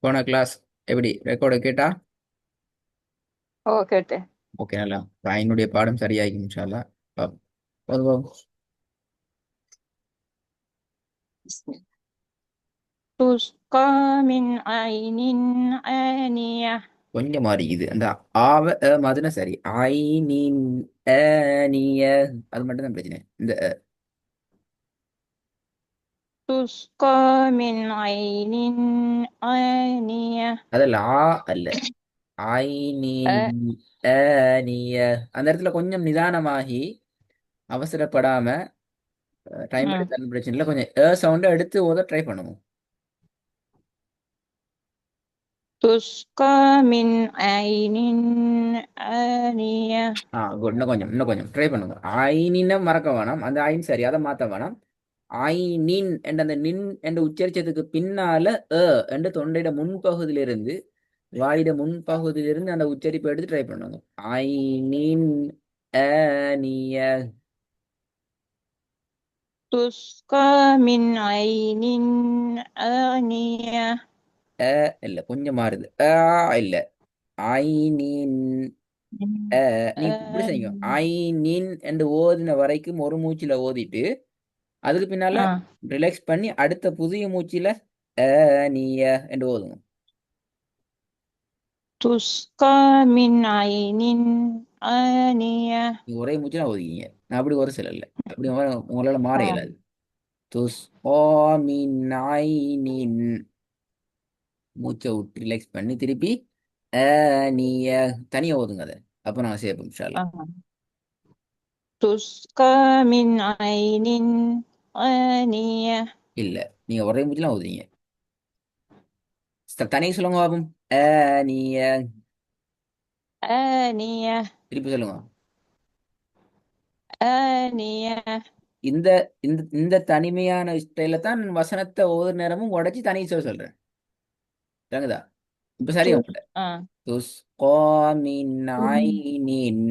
போன கிளாஸ் எப்படி ரெக்கார்டு கேட்டா? ஓ கேட்டேன். ஓகே, நல்லா என்னுடைய பாடம் சரியாகி இன்ஷா அல்லாஹ். போதும். துஸ்கா மின் ஐனின் ஆனியா. கொஞ்சம் மாறி இது அந்த ஆவ மாதிரினா சரி. ஐ நீன் நீய அது மட்டும் தான் பிரச்சனை. இந்த துஸ்கா மின் ஐனின் ஆனியா. அதில் அல்ல. ஐ நீன் அ நீய அந்த இடத்துல கொஞ்சம் நிதானமாகி அவசரப்படாம டைம் ம். எடுத்தாலும் பிரச்சனை இல்லை. கொஞ்சம் சவுண்டை எடுத்து ஓத ட்ரை பண்ணுவோம். துஸ்கா மின் ஐனின் ஆனியா. குட். இன்னும் கொஞ்சம் ட்ரை பண்ணுங்க. ஐனின மறக்க வேணாம். அந்த ஐன் சரி, அதை மாத்த வேணாம். ஐ நின் என்ற அந்த நின் என்று உச்சரிச்சதுக்கு பின்னால என்று தொண்டையிட முன்பகுதியிலிருந்து வாயிட முன்பகுதியிலிருந்து அந்த உச்சரிப்பை எடுத்து ட்ரை பண்ணுங்க. ஐ நின் நீய துஸ்கா மின் ஐனின் ஆனியா. இல்ல, கொஞ்சம் மாறுது. இல்ல. ஐ நின் நீ இப்படி செய்யுங்க. ஐ நின் என்று ஓதின வரைக்கும் ஒரு மூச்சில ஓதிட்டு அதுக்கு பின்னால ஆ ரிலாக்ஸ் பண்ணி அடுத்த புதிய மூச்சில நீய என்று ஓதுங்க. துஸ்கா மின் ஐனின் ஆனியா. நீங்க ஒரே மூச்சு தான் ஒதுக்கிங்க. நான் அப்படி ஒரு சில இல்லை. அப்படி உங்களால மாற ஆ இயலாது. துஸ் ஓ மின் ஐனின் மூச்சை விட்டு ரிலாக்ஸ் பண்ணி திருப்பி நீய தனியா ஓதுங்க அதை. அப்ப நான் சேர்ப்போம் இன்ஷா ஆ அல்லாஹ். துஸ்கா மின் ஐனின் ஆனியா. இல்ல, நீங்க ஒரே மூச்சுலாம் ஓதுவீங்க. தனியாக சொல்லுங்க பாப்போம். நீய ஆனியா. திருப்பி சொல்லுங்க. ஆனியா. இந்த இந்த இந்த தனிமையான ஸ்டைல தான் வசனத்தை ஒவ்வொரு நேரமும் உடைச்சி தனி சொல்றேன். விளங்குதா? இப்ப து சரியா உங்கள்ட்ட. ஆ துஸ்கா மின் ஐனின்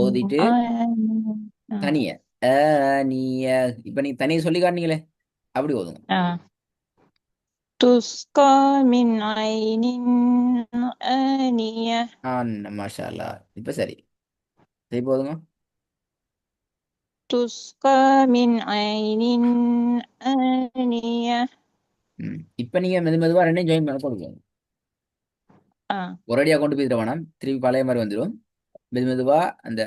ஓதிட்டு ஆனியா. ஆ தனிய நீய இப்ப நீங்க தனிய சொல்லி காட்டினீங்களே, அப்படி ஓதுங்க. ஆ துஸ்கா மின் ஐனின் ஆனியா. மாஷா அல்லாஹ். இப்ப சரி. சரி, போதுங்க. துஸ்கா மின் ஐனின் ஆனியா. இப்ப நீங்க மெதுவா ரெண்டையும் ஜாயின் பண்ண கொடுங்க. ஆ ஒரேடியா கொண்டு போயிட வேணாம், திருப்பி பழைய மாதிரி வந்துடும். மெதுவா அந்த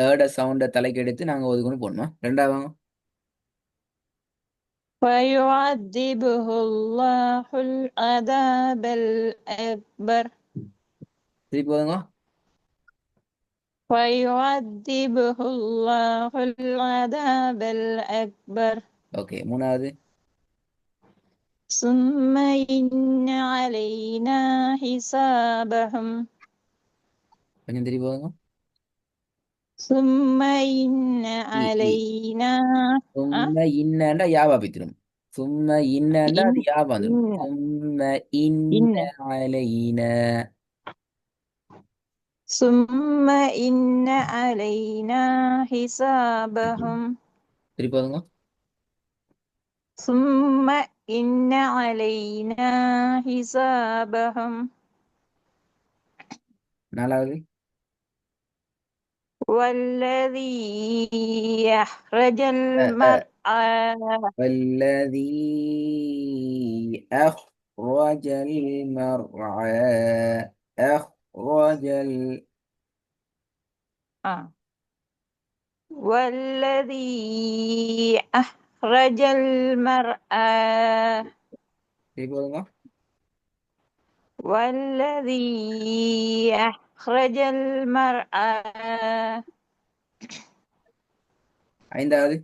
அந்த சவுண்டை தலைக்கு எடுத்து நாங்க ஒதுக்கணும் போடணும். ரெண்டாவது فيعذبه الله العذاب الأكبر. திருப்பி போதுங்க. فيعذبه الله العذاب الأكبر. ஓகே, மூணாவது. ثم إن علينا حسابهم. கொஞ்சம் திருப்பி போதுங்க. ثم إن இ இ علينا. أه؟ சும்ம இன்னண்டா யாவா பித்திரும். சும்ம இன்னண்டா அது إن யாவா வந்துடும். إن சும்ம இன்ன إن அலையின. ثم إن علينا حسابهم. திருப்பி போதுங்க. ثم إن علينا حسابهم. நாலாவது. والذي أخرج அ அ المرعى. والذي أخرج المرعى. أخرج آه. والذي أخرج المرعى. திருப்பி போதுங்க. والذي أخرج المرعى. ஐந்தாவது.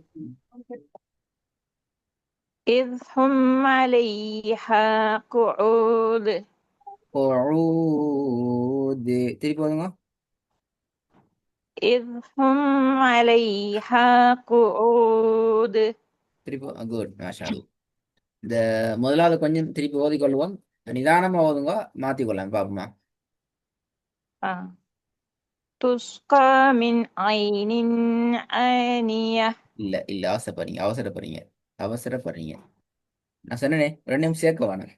إذ هم عليها قعود. قعود. திருப்பி போதுங்க. إذ هم عليها قعود. திருப்பி குட், மாஷா அல்லாஹ். இந்த முதலாவது கொஞ்சம் திருப்பி ஓதிக்கொள்வோம். நிதானமா ஓதுங்க, மாத்திக்கொள்ளலாம் பாப்போமா. آه. تسقى من عين آنية. இல்ல இல்ல, அவசரப்படுறீங்க அவசரப்படுறீங்க அவசரப்படுறீங்க. நான் சொன்னேனே ரெண்டையும் சேர்க்க வேணாம்.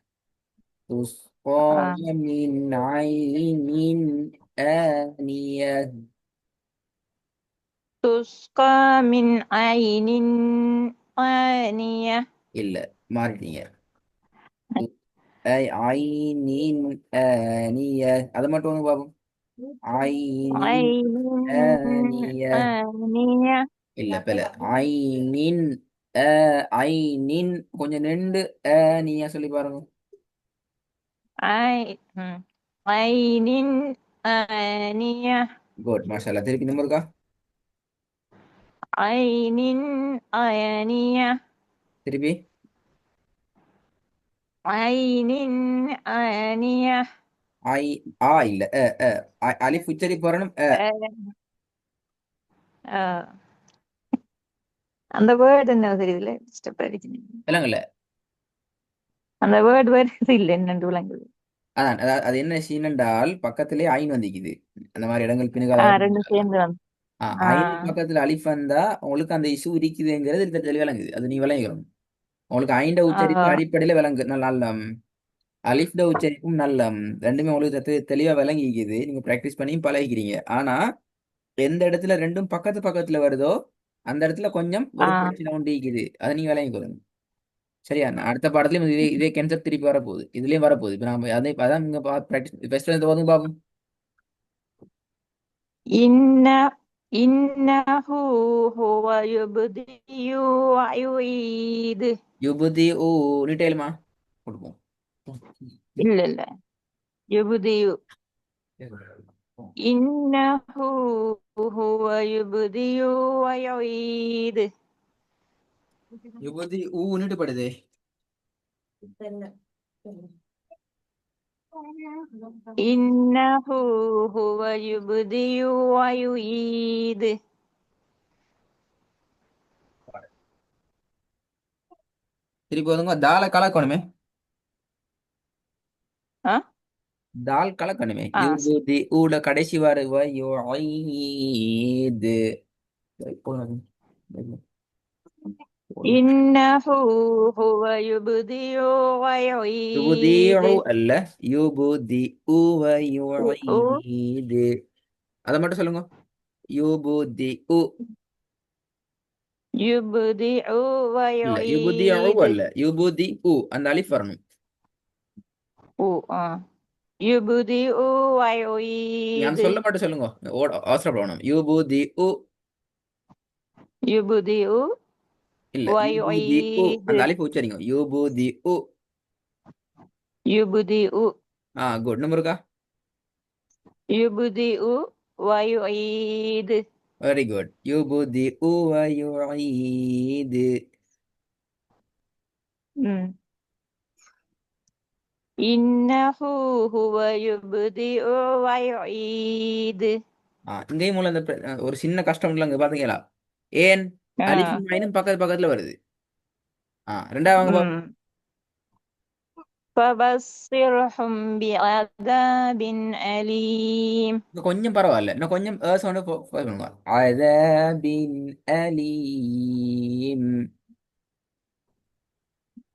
تسقى آه. من عين آنية. تسقى من عين آنية. இல்ல மாறிட்டீங்க. عين آنية அதை மட்டும் ஒன்று பார்ப்போம். عين عين آنية. آنية. இல்ல பில. ஐனின் ஐனின் கொஞ்சம் நின்று நீயா சொல்லி பாருங்க. عين آنية. குட் மாஷால்லா. திருப்பி இந்த இருக்கா. عين آنية. திருப்பி. عين آنية. ஐ இல்ல அலிஃப் உச்சரிப்பு வரணும். آه. آه. அந்த வேர்டு என்ன தெரியல டிஸ்டர்ப் அடிக்குது. விலங்குல. அந்த வேர்டு வருது இல்ல என்னன்னு விளங்குது. அதான் அது என்ன சீனண்டால் பக்கத்திலே ஐன் வந்திக்குது. அந்த மாதிரி இடங்கள் பின்னுக்கால ரெண்டும் சேர்ந்து வந்து. ஐன் ஆஹ் பக்கத்துல அலிஃப் வந்தா உங்களுக்கு அந்த இஷ்யூ இருக்குதுங்கிறது இந்த தெளிவு விளங்குது. அது நீ விளங்கிக்கணும். உங்களுக்கு ஐண்ட உச்சரிப்பு ஆஹ் அடிப்படையில விளங்கு நல்ல அலிஃப்ட உச்சரிப்பும் நல்ல ரெண்டுமே உங்களுக்கு தெளிவா விளங்கிக்குது. நீங்க பிராக்டிஸ் பண்ணி பழகிக்கிறீங்க. ஆனா எந்த இடத்துல ரெண்டும் பக்கத்து பக்கத்துல வருதோ அந்த இடத்துல கொஞ்சம் ஒரு ஆஹ் பிரச்சனை உண்டு இருக்குது. அதை நீங்க விளங்கிக்கணும். சரியா? அடுத்த பாடத்துலயும் இதே கேன்சர் திருப்பி வரப்போகுது. இதுலயும் வரப்போகுது. இப்ப நம்ம அதை அதான் நீங்க பிராக்டிஸ் பெஸ்ட் வந்து பார்ப்போம். إن إنه هو يبدئ ويعيد. யுபதி ஓ நீட்டேலுமா கொடுப்போம். இல்ல இல்ல يبدئ. إنه هو يبدئ ويعيد. யுபதி ஊ நீட்டுப்படுதே. إنه هو يبدئ ويعيد. திருப்பி வந்துங்க. தாலை கலக்கணுமே. ஆ தால் கலக்கணுமே. ஆ யுபதி ஊட கடைசி வருவ யுஈது. إنه هو يبدئ யுபதிஉ ويعيد. அல்ல. யுபதிஉ வ யுஈது. அதை மட்டும் சொல்லுங்க. யுபதிஉ يبدئ இல்ல. யுபதிஉ ويعيد. அல்ல. யுபதிஉ அந்த அலிஃப் வரணும். يبدئ நீ அந்த ويعيد. சொல்ல மட்டும் சொல்லுங்க. அவசரப்படணும். யுபதிஉ يبدئ இல்ல. யுபதிஉ ويعيد. அந்த அலிஃப் உச்சரிங்க. யுபதிஉ. يبدئ குட். நம்பர் இருக்கா. يبدئ ويعيد. Very good. யுபதிஉ வ யுஈது. ம். إنه هو يبدئ ويعيد. இங்கேயும் மூலம் இந்த ஒரு சின்ன கஷ்டம் இல்லைங்க பாத்தீங்களா? ஏன் آه. அலிஃபும் ஐனும் பக்கத்து பக்கத்துல வருது. ரெண்டாவது வாங்க பாப்போம். فبصرهم بعذاب أليم. இன்னும் கொஞ்சம் பரவாயில்ல. இன்னும் கொஞ்சம் சவுண்ட் பண்ணுங்க. அதாபின் அலீம்.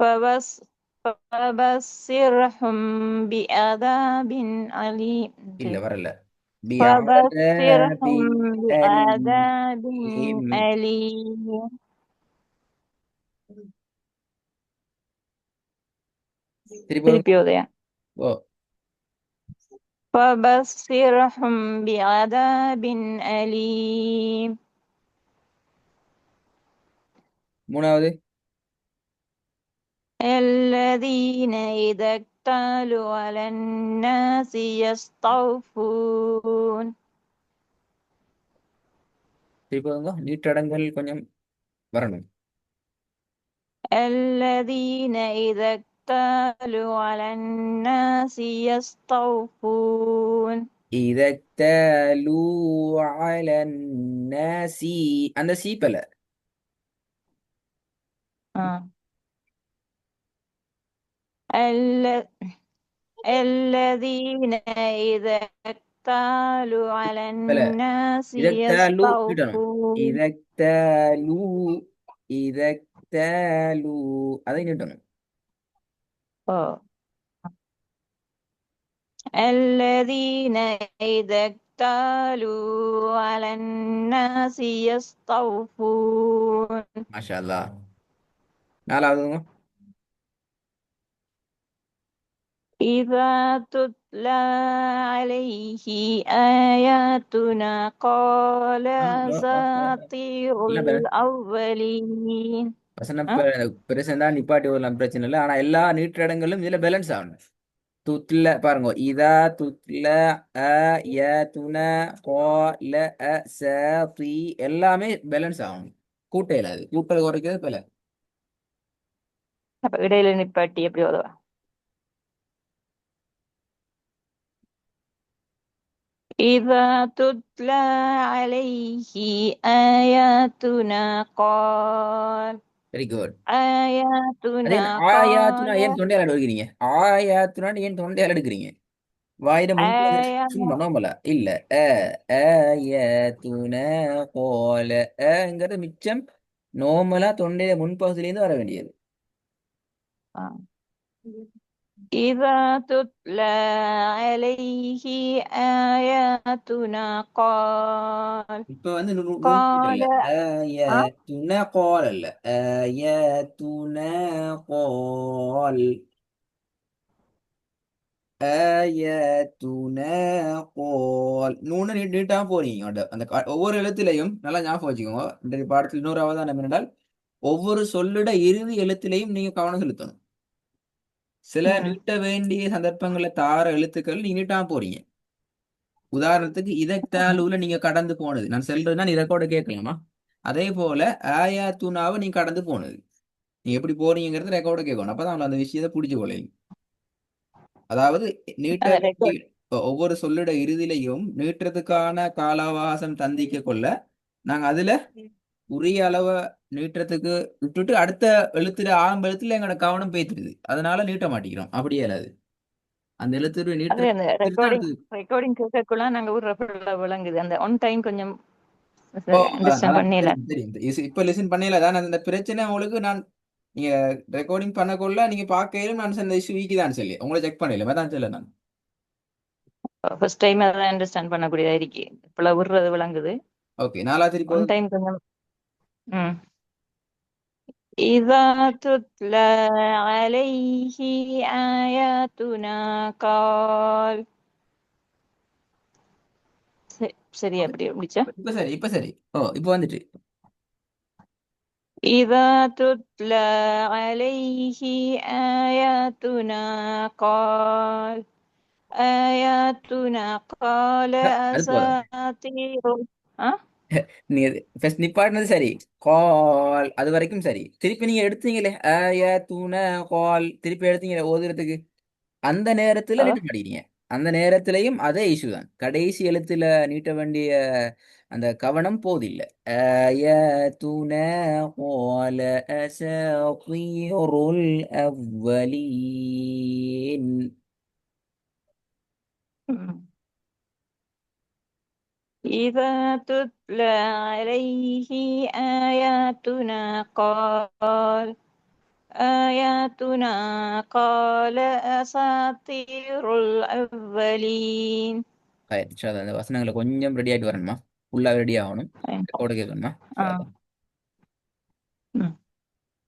فبص فبصرهم بعذاب أليم. இல்ல வரல. فبصرهم பிஅதாபின் بعذاب அலீம். أليم. திருப்பி வாங்க. திருப்பி உதயா. ஓ فبصرهم بعذاب أليم. மூணாவது. الذين إذا اكتالوا على الناس يستوفون. திருப்பி வாங்க. நீட்டடங்கள் கொஞ்சம் வரணும். الذين إذا اكتالوا على الناس يستوفون. إذا اكتالوا على الناس அந்த சீப்பல. آه. ال- الذين إذا اكتالوا على பல. الناس إذا اكتالوا நீட்டணும். يستوفون. إذا اكتالوا إذا اكتالوا அதை நீட்டணும். آه. الذين إذا اكتالوا على الناس يستوفون. மாஷா அல்லாஹ். நாலாவதுங்க. إذا تتلى عليه آياتنا قال أساطير எல்லாம் பேலன்ஸ். الأولين. வசனம் أه؟ பெருசா தான் நிப்பாட்டி வரலாம், பிரச்சனை இல்லை. ஆனா எல்லா நீட்ட இடங்களும் இதுல பேலன்ஸ் ஆகணும். துத்ல பாருங்க, இதா துத்ல அ ய துன கோ ல அ ச தி எல்லாமே பேலன்ஸ் ஆகணும். கூட்டையில அது கூட்டல் குறைக்கிறது பல. அப்ப இடையில நிப்பாட்டி எப்படி உதவா? إذا تتلى عليه آياتنا قال வெரி குட். அதே آياتنا ஆயாத்துனா قال ஏன் தொண்டையால எடுக்கிறீங்க? ஆயாத்துனான்னு ஏன் தொண்டையால எடுக்கிறீங்க? வாயிட முன்பகுதி சும்மா آيات நோமலா இல்ல. அ அ ய துன கோல ங்கிறது மிச்சம் நோமலா தொண்டைய முன்பகுதியிலேருந்து வர வேண்டியது. إذا تتلى عليه آياتنا قال இப்ப வந்து நுண்கிட்டல قال ய أه؟ துன கோல் அல்ல, ய துன கோல் துன கோல் நூன்னு நீட்டா போறீங்க. அந்த ஒவ்வொரு எழுத்துலையும் நல்லா ஞாபகம் வச்சுக்கோங்க. இந்த பாடத்தில் இன்னொரு அவதானம் என்னென்றால், ஒவ்வொரு சொல்லிட இறுதி எழுத்திலையும் நீங்க கவனம் செலுத்தணும். சில ம். நீட்ட வேண்டிய சந்தர்ப்பங்களை தார எழுத்துக்கள் நீங்க நீட்டாம போறீங்க. உதாரணத்துக்கு இதத்தாலூல நீங்க கடந்து போனது நான் சொல்றதுன்னா நீ ரெக்கார்டு கேட்கலாமா? அதே போல ஆயாத்துனாவை நீங்க கடந்து போனது. நீங்க எப்படி போறீங்கிறது ரெக்கார்டு கேட்கணும். அப்பதான் அவங்களை அந்த விஷயத்தை பிடிச்சு கொள்ளையும். அதாவது நீட்ட அந்த வேண்டிய ரெக்கார்ட் ஒவ்வொரு சொல்லிட இறுதியிலையும் நீட்டுறதுக்கான கால அவகாசம் தந்திக்க கொள்ள நாங்க அதுல உரிய அளவை நீட்டுறதுக்கு விட்டுட்டு அடுத்த எழுத்துல ஆரம்ப எழுத்துல எங்களோட கவனம் பேத்துடுது. அதனால நீட்ட மாட்டேங்கிறோம். அப்படியே இல்லாது அந்த எழுத்து அது அந்த நீட்டுறது ரெக்கார்டிங் அடுத்தது. ரெக்கார்டிங் கேட்கக்குள்ள நாங்க ஒரு விளங்குது அந்த ஒன் டைம் கொஞ்சம் ஓ, அதான் அண்டர்ஸ்டாண்ட் அதான் பண்ணல. தெரியும் தெரியும். இப்ப லிசன் பண்ணல தான் அந்த பிரச்சனை உங்களுக்கு. நான் நீங்க ரெக்கார்டிங் பண்ணக்குள்ள நீங்க பார்க்கையிலும் நான் இந்த இஷ்யூ தான் சொல்லி உங்களை செக் பண்ணல தான் சொல்ல நான். ஃபர்ஸ்ட் டைம் அதான் அண்டர்ஸ்டாண்ட் பண்ணக்கூடியதா இருக்கு. இப்ப விடுறது விளங்குது. ஓகே, நாலாவது ஒன் போதும். டைம் கொஞ்சம். ம். إذا تتلى عليه آياتنا قال சரி அப்படி முடிச்சா. இப்ப சரி, இப்ப சரி. ஓ, இப்ப வந்துட்டு. إذا تتلى عليه آياتنا قال آياتنا قال அது போதும். أساطير. أه؟ நீங்க ஃபர்ஸ்ட் நிப்பாட்டினது சரி. கால் அது வரைக்கும் சரி. திருப்பி நீங்க எடுத்தீங்களே தூண கால் திருப்பி எடுத்தீங்களே ஓதுறதுக்கு, அந்த நேரத்துல أه؟ நீட்ட மாட்டீங்க. அந்த நேரத்திலையும் அதே இஷ்யூ தான். கடைசி எழுத்துல நீட்ட வேண்டிய அந்த கவனம் போதில்லை. தூண கால அசாத்தீருல் அவ்வலீன். م. إذا تتلى عليه آياتنا قال أساطير الأولين. இன்ஷா அல்லாஹ். அந்த வசனங்களை கொஞ்சம் ரெடி ஆயிட்டு வரணுமா? ஃபுல்லா ரெடி ஆகணும். أه. ரெக்கார்டு கேட்கணுமா? இன்ஷா அல்லாஹ். م.